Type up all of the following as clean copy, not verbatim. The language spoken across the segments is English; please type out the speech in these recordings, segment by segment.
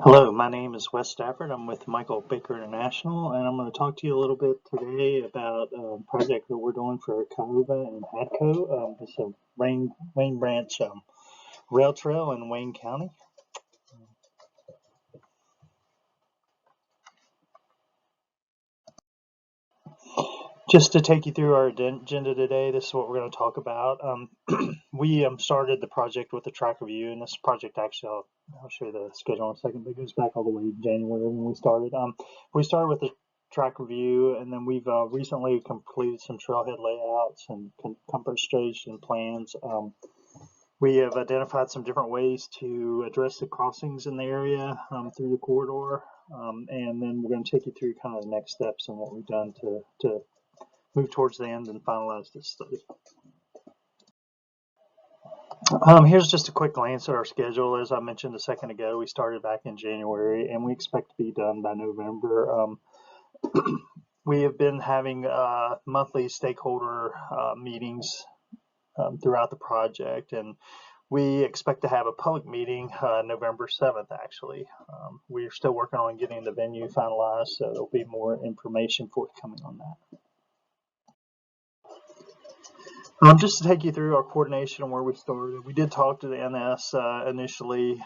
Hello, my name is Wes Stafford. I'm with Michael Baker International, and I'm going to talk to you a little bit today about a project that we're doing for CAHOVA and HADCO. It's a Wayne Branch rail trail in Wayne County. Just to take you through our agenda today, this is what we're going to talk about. We started the project with a track review, and this project actually, I'll show you the schedule in a second, but it goes back all the way to January when we started. We started with a track review, and then we've recently completed some trailhead layouts and composition plans. We have identified some different ways to address the crossings in the area through the corridor, and then we're going to take you through kind of the next steps and what we've done to move towards the end and finalize this study. Here's just a quick glance at our schedule. As I mentioned a second ago, we started back in January and we expect to be done by November. We have been having monthly stakeholder meetings throughout the project, and we expect to have a public meeting November 7th, actually. We're still working on getting the venue finalized, so there'll be more information forthcoming on that. Just to take you through our coordination and where we started, we did talk to the NS initially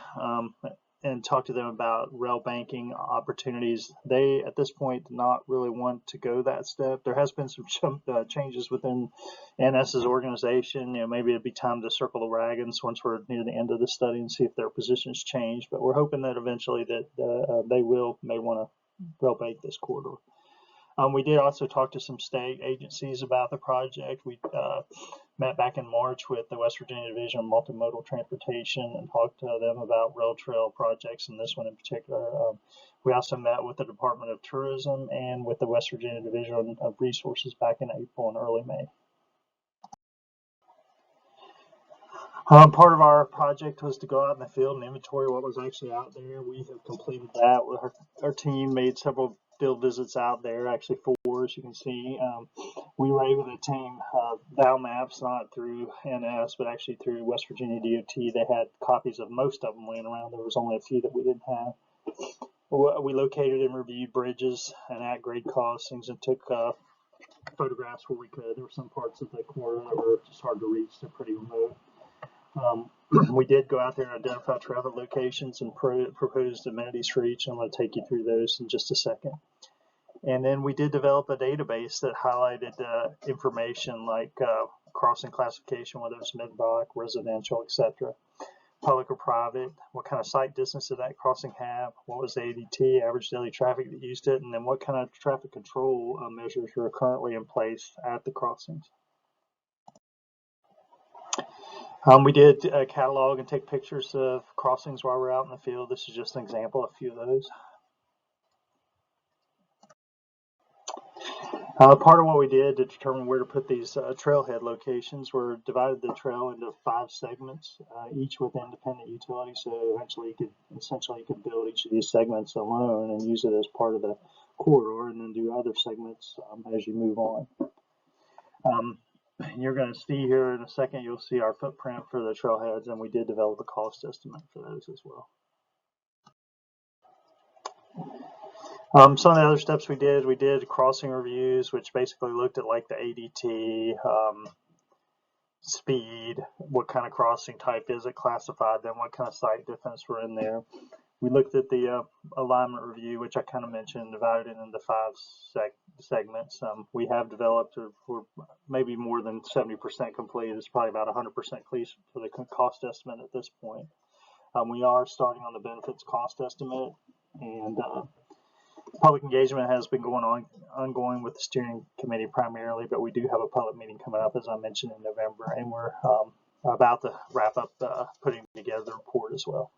and talk to them about rail banking opportunities. They, at this point, do not really want to go that step. There has been some changes within NS's organization. Maybe it'd be time to circle the wagons once we're near the end of the study and see if their positions change. But we're hoping that eventually that they may want to rail bank this corridor. We did also talk to some state agencies about the project. We met back in March with the West Virginia Division of Multimodal Transportation and talked to them about rail trail projects, and this one in particular. We also met with the Department of Tourism and with the West Virginia Division of Resources back in April and early May. Part of our project was to go out in the field and inventory what was actually out there. We have completed that. Our team made several field visits out there, actually 4, as you can see. We were able to obtain VAL maps, not through NS, but actually through West Virginia DOT. They had copies of most of them laying around. There was only a few that we didn't have. We located and reviewed bridges and at-grade crossings and took photographs where we could. There were some parts of the corridor that were just hard to reach. They're pretty remote. We did go out there and identify travel locations and proposed amenities for each. I'm going to take you through those in just a second. And then we did develop a database that highlighted information like crossing classification, whether it's mid-block, residential, etc., public or private, what kind of site distance did that crossing have, what was the ADT, average daily traffic that used it, and then what kind of traffic control measures are currently in place at the crossings. We did catalog and take pictures of crossings while we're out in the field. This is just an example of a few of those. Part of what we did to determine where to put these trailhead locations were divided the trail into 5 segments, each with independent utilities. So eventually you could build each of these segments alone and use it as part of the corridor, and then do other segments as you move on. You're going to see here in a second, you'll see our footprint for the trailheads, and we did develop a cost estimate for those as well. Some of the other steps we did crossing reviews, which basically looked at like the ADT, speed, what kind of crossing type is it classified, then what kind of site difference were in there. We looked at the alignment review, which I kind of mentioned, divided it into 5 segments. We have developed, we're maybe more than 70% complete. It's probably about 100% complete for the cost estimate at this point. We are starting on the benefits cost estimate, and public engagement has been ongoing with the steering committee primarily, but we do have a public meeting coming up, as I mentioned, in November, and we're about to wrap up putting together the report as well.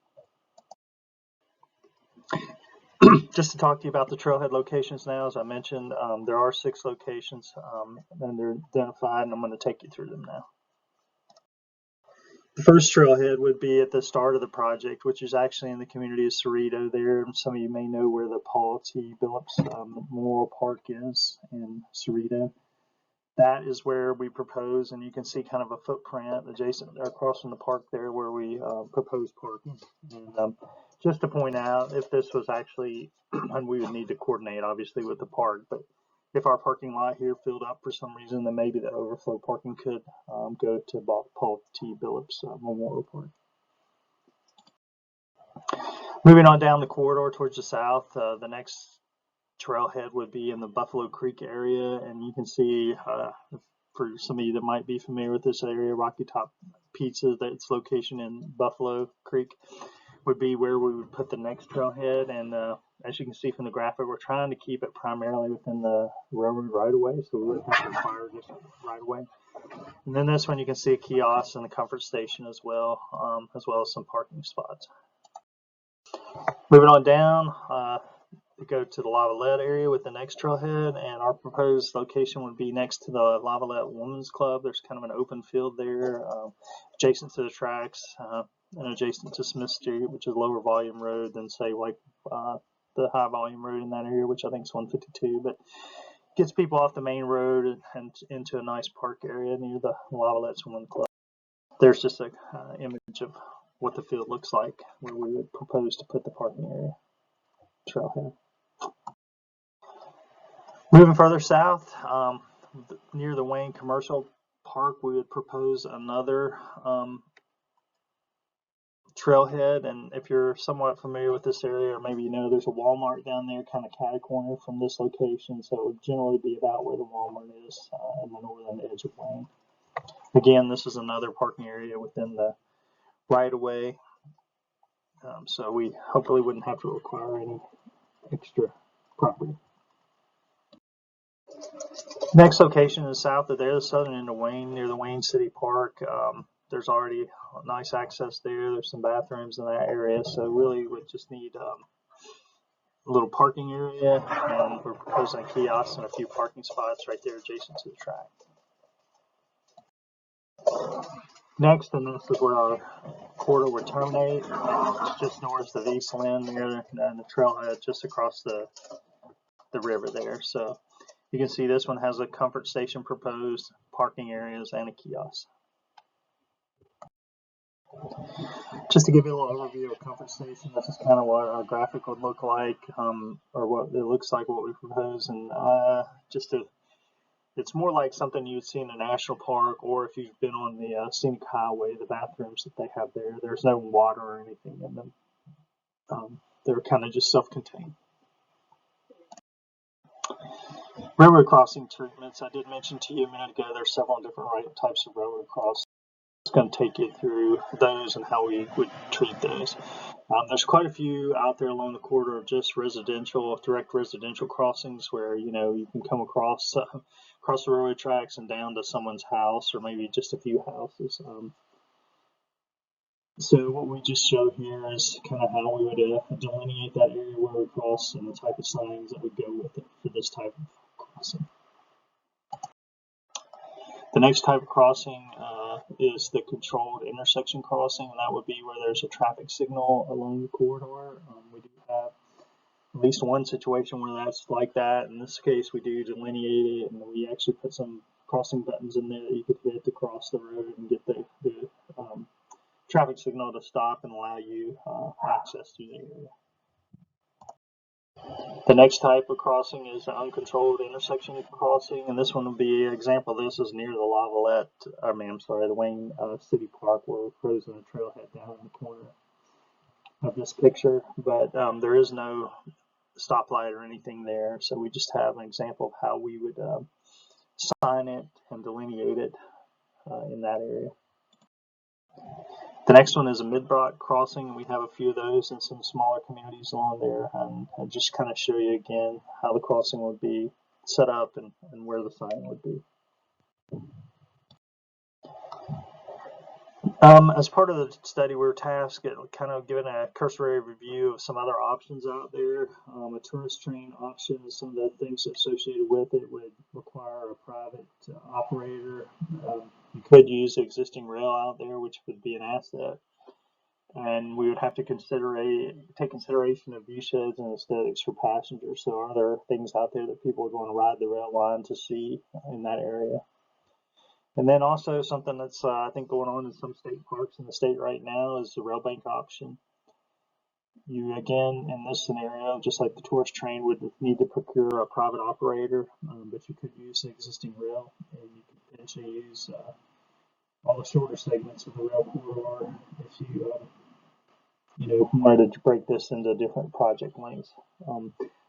Just to talk to you about the trailhead locations now, as I mentioned, there are 6 locations and they're identified, and I'm going to take you through them now. The first trailhead would be at the start of the project, which is actually in the community of Cerrito there. And some of you may know where the Paul T. Billups Memorial Park is in Cerrito. That is where we propose, and you can see kind of a footprint adjacent across from the park there where we propose parking. And just to point out, if this was actually, and we would need to coordinate obviously with the park, but if our parking lot here filled up for some reason, then maybe the overflow parking could go to Paul T. Billups Memorial Park. Moving on down the corridor towards the south, the next trailhead would be in the Buffalo Creek area, and you can see, for some of you that might be familiar with this area, Rocky Top Pizza, that's location in Buffalo Creek, would be where we would put the next trailhead. And as you can see from the graphic, we're trying to keep it primarily within the railroad right-of-way, so we wouldn't have to require this right-of-way. And then this one, you can see a kiosk and a comfort station as well as some parking spots. Moving on down, we go to the Lavalette area with the next trailhead, and our proposed location would be next to the Lavalette Women's Club. There's kind of an open field there, adjacent to the tracks, and adjacent to Smith Street, which is a lower volume road than, say, like the high volume road in that area, which I think is 152, but gets people off the main road and into a nice park area near the Lavalette Women's Club. There's just a image of what the field looks like where we would propose to put the parking area trailhead. Moving further south, near the Wayne Commercial Park, we would propose another trailhead. And if you're somewhat familiar with this area, or maybe you know, there's a Walmart down there kind of catty-corner from this location, so it would generally be about where the Walmart is in the northern edge of Wayne. Again, this is another parking area within the right-of-way, so we hopefully wouldn't have to require any extra property. Next location is south of there, the southern end of Wayne, near the Wayne City Park. There's already nice access there. There's some bathrooms in that area, so really we just need a little parking area, and we're proposing a kiosk and a few parking spots right there adjacent to the track. Next, and this is where our corridor would terminate. It's just north of East Lynn there, and the trailhead just across the river there. So you can see this one has a comfort station proposed, parking areas, and a kiosk. Just to give you a little overview of comfort station, this is kind of what our graphic would look like, or what it looks like, what we propose. And it's more like something you'd see in a national park, or if you've been on the scenic highway, the bathrooms that they have there. There's no water or anything in them. They're kind of just self-contained. Railroad crossing treatments, I did mention to you a minute ago, there's several different types of railroad crossings. It's going to take you through those and how we would treat those. There's quite a few out there along the corridor of just direct residential crossings where, you know, you can come across the railroad tracks and down to someone's house, or maybe just a few houses. So what we just show here is kind of how we would delineate that area where we cross and the type of signs that would go with it for this type of crossing. The next type of crossing is the controlled intersection crossing, and that would be where there's a traffic signal along the corridor. We do have at least one situation where that's like that. In this case, we do delineate it, and we actually put some crossing buttons in there that you could hit to cross the road and get the traffic signal to stop and allow you access to the area. The next type of crossing is an uncontrolled intersection crossing, and this one would be an example of this is near the the Wayne City Park, where we're proposing a trailhead down in the corner of this picture, but there is no stoplight or anything there, so we just have an example of how we would sign it and delineate it in that area. The next one is a mid-block crossing, and we have a few of those in some smaller communities along there, and I'll just kind of show you again how the crossing would be set up and where the sign would be. As part of the study, we were tasked at kind of giving a cursory review of some other options out there. A tourist train option, some of the things associated with it would require a private operator. You could use existing rail out there, which would be an asset. And we would have to take consideration of view sheds and aesthetics for passengers. So are there things out there that people would want to ride the rail line to see in that area? And then also something that's I think going on in some state parks in the state right now is the rail bank option. You, again, in this scenario, just like the tourist train, would need to procure a private operator, but you could use the existing rail, and you could potentially use all the shorter segments of the rail corridor if you wanted to break this into different project lengths.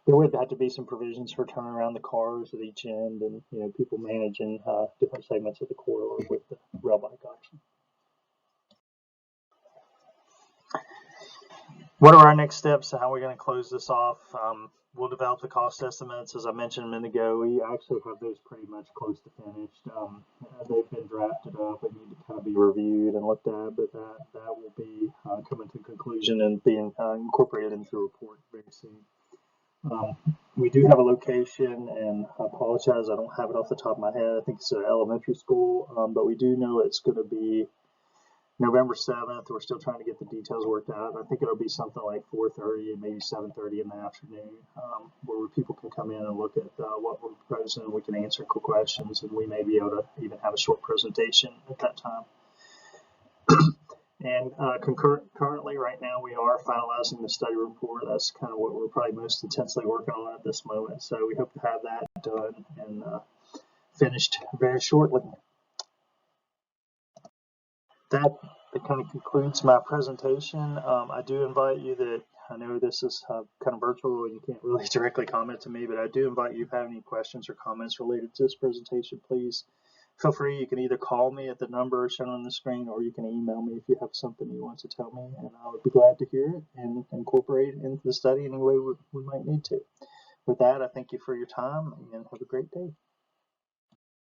There would have to be some provisions for turning around the cars at each end, and people managing different segments of the corridor with the rail bike option. What are our next steps? How are we going to close this off? We'll develop the cost estimates. As I mentioned a minute ago, we actually have those pretty much close to finished. They've been drafted up and need to kind of be reviewed and looked at, but that will be coming to conclusion and being incorporated into the report very soon. We do have a location, and I apologize, I don't have it off the top of my head. I think it's an elementary school, but we do know it's going to be November 7th. We're still trying to get the details worked out. I think it'll be something like 4:30 and maybe 7:30 in the afternoon, where people can come in and look at what we're proposing, and we can answer quick questions, and we may be able to even have a short presentation at that time. And currently, right now, we are finalizing the study report. That's kind of what we're probably most intensely working on at this moment. So we hope to have that done and finished very shortly. That kind of concludes my presentation. I do invite you that, I know this is kind of virtual and you can't really directly comment to me, but I do invite you, if you have any questions or comments related to this presentation, please feel free. You can either call me at the number shown on the screen, or you can email me if you have something you want to tell me, and I would be glad to hear it and incorporate it into the study any way we might need to. With that, I thank you for your time and have a great day.